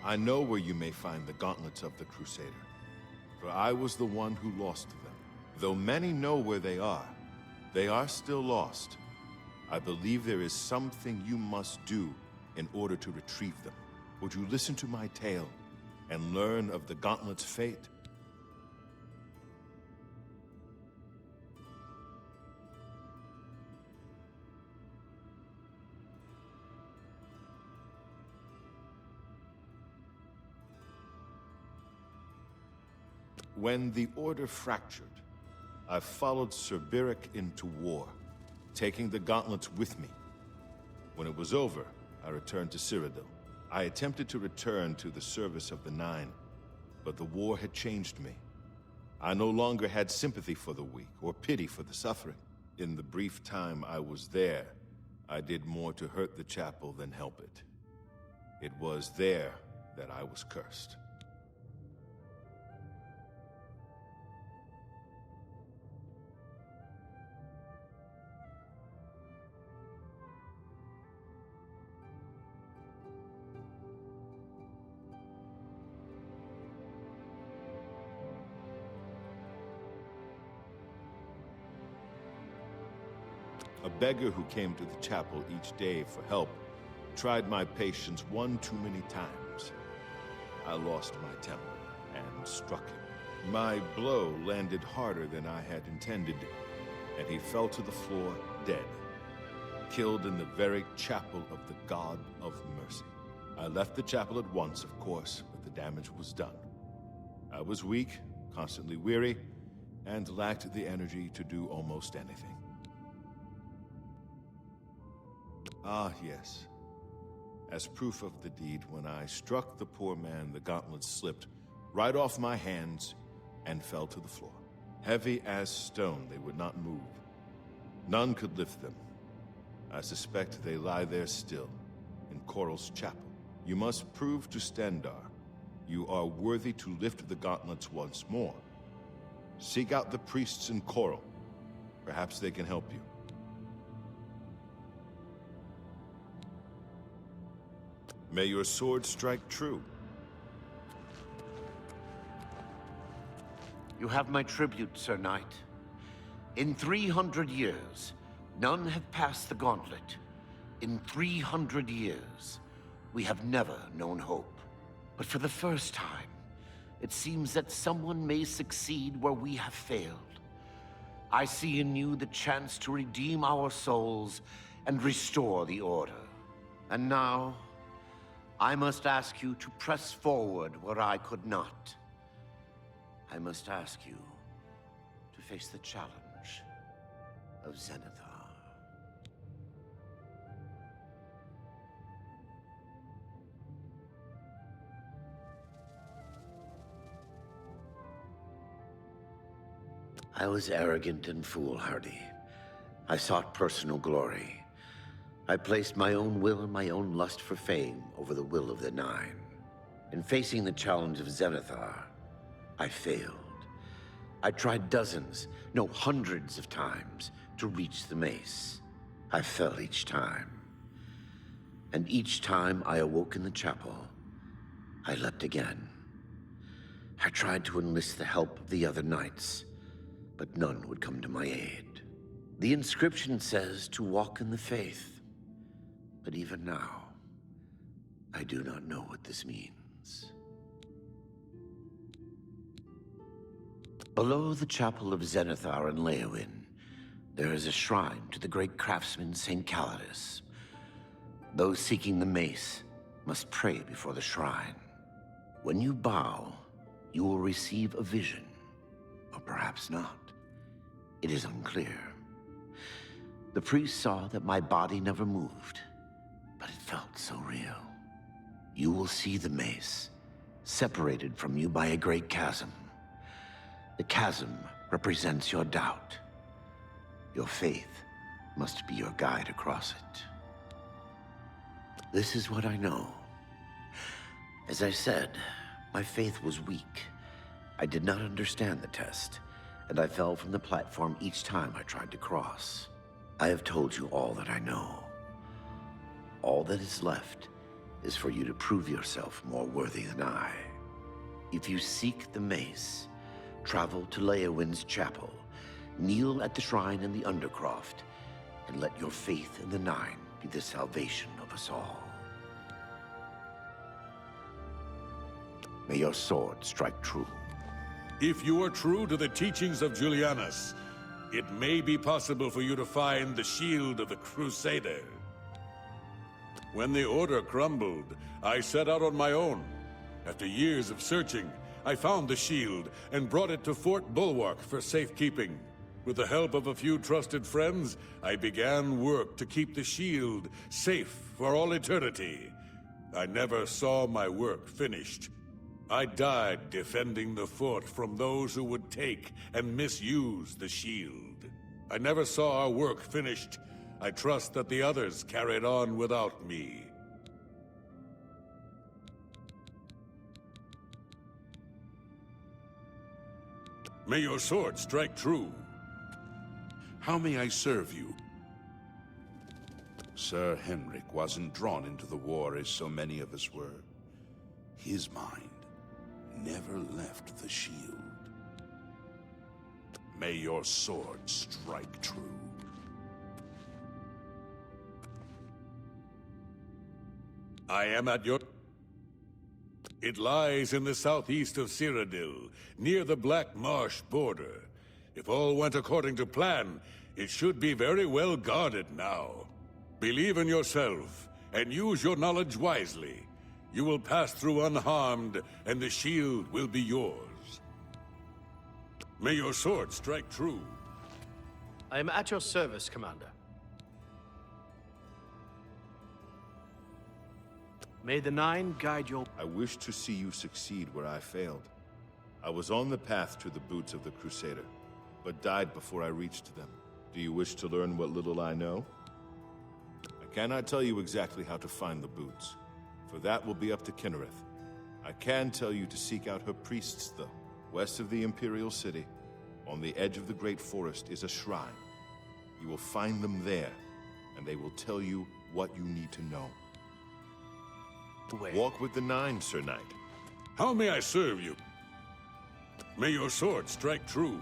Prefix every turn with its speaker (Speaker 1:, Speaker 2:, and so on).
Speaker 1: I know where you may find the gauntlets of the Crusader, for I was the one who lost them. Though many know where they are still lost. I believe there is something you must do in order to retrieve them. Would you listen to my tale and learn of the gauntlet's fate? When the Order fractured, I followed Sir Beric into war, taking the gauntlets with me. When it was over, I returned to Cyrodiil. I attempted to return to the service of the Nine, but the war had changed me. I no longer had sympathy for the weak or pity for the suffering. In the brief time I was there, I did more to hurt the chapel than help it. It was there that I was cursed. A beggar who came to the chapel each day for help tried my patience one too many times. I lost my temper and struck him. My blow landed harder than I had intended, and he fell to the floor dead, killed in the very chapel of the God of Mercy. I left the chapel at once, of course, but the damage was done. I was weak, constantly weary, and lacked the energy to do almost anything. Ah, yes. As proof of the deed, when I struck the poor man, the gauntlets slipped right off my hands and fell to the floor. Heavy as stone, they would not move. None could lift them. I suspect they lie there still, in Coral's chapel. You must prove to Stendarr you are worthy to lift the gauntlets once more. Seek out the priests in Coral. Perhaps they can help you. May your sword strike true.
Speaker 2: You have my tribute, Sir Knight. In 300 years, none have passed the gauntlet. In 300 years, we have never known hope. But for the first time, it seems that someone may succeed where we have failed. I see in you the chance to redeem our souls and restore the Order. And now, I must ask you to press forward where I could not. I must ask you to face the challenge of Zenithar. I was arrogant and foolhardy. I sought personal glory. I placed my own will and my own lust for fame over the will of the Nine. In facing the challenge of Zenithar, I failed. I tried dozens, no, hundreds of times to reach the mace. I fell each time. And each time I awoke in the chapel, I leapt again. I tried to enlist the help of the other knights, but none would come to my aid. The inscription says to walk in the faith. But even now, I do not know what this means. Below the chapel of Zenithar in Leowyn, there is a shrine to the great craftsman St. Calidus. Those seeking the mace must pray before the shrine. When you bow, you will receive a vision, or perhaps not. It is unclear. The priest saw that my body never moved, but it felt so real. You will see the mace, separated from you by a great chasm. The chasm represents your doubt. Your faith must be your guide across it. This is what I know. As I said, my faith was weak. I did not understand the test, and I fell from the platform each time I tried to cross. I have told you all that I know. All that is left is for you to prove yourself more worthy than I. If you seek the mace, travel to Leowin's chapel, kneel at the shrine in the Undercroft, and let your faith in the Nine be the salvation of us all. May your sword strike true.
Speaker 3: If you are true to the teachings of Julianus, it may be possible for you to find the shield of the Crusader. When the Order crumbled, I set out on my own. After years of searching, I found the shield and brought it to Fort Bulwark for safekeeping. With the help of a few trusted friends, I began work to keep the shield safe for all eternity. I never saw my work finished. I died defending the fort from those who would take and misuse the shield. I never saw our work finished. I trust that the others carried on without me. May your sword strike true.
Speaker 4: How may I serve you? Sir Henrik wasn't drawn into the war as so many of us were. His mind never left the shield. May your sword strike true.
Speaker 3: I am at your... It lies in the southeast of Cyrodiil, near the Black Marsh border. If all went according to plan, it should be very well guarded now. Believe in yourself, and use your knowledge wisely. You will pass through unharmed, and the shield will be yours. May your sword strike true.
Speaker 5: I am at your service, Commander. May the Nine guide your...
Speaker 1: I wish to see you succeed where I failed. I was on the path to the boots of the Crusader, but died before I reached them. Do you wish to learn what little I know? I cannot tell you exactly how to find the boots, for that will be up to Kinnereth. I can tell you to seek out her priests, though. West of the Imperial City, on the edge of the Great Forest, is a shrine. You will find them there, and they will tell you what you need to know. Walk with the Nine, Sir Knight.
Speaker 3: How may I serve you? May your sword strike true.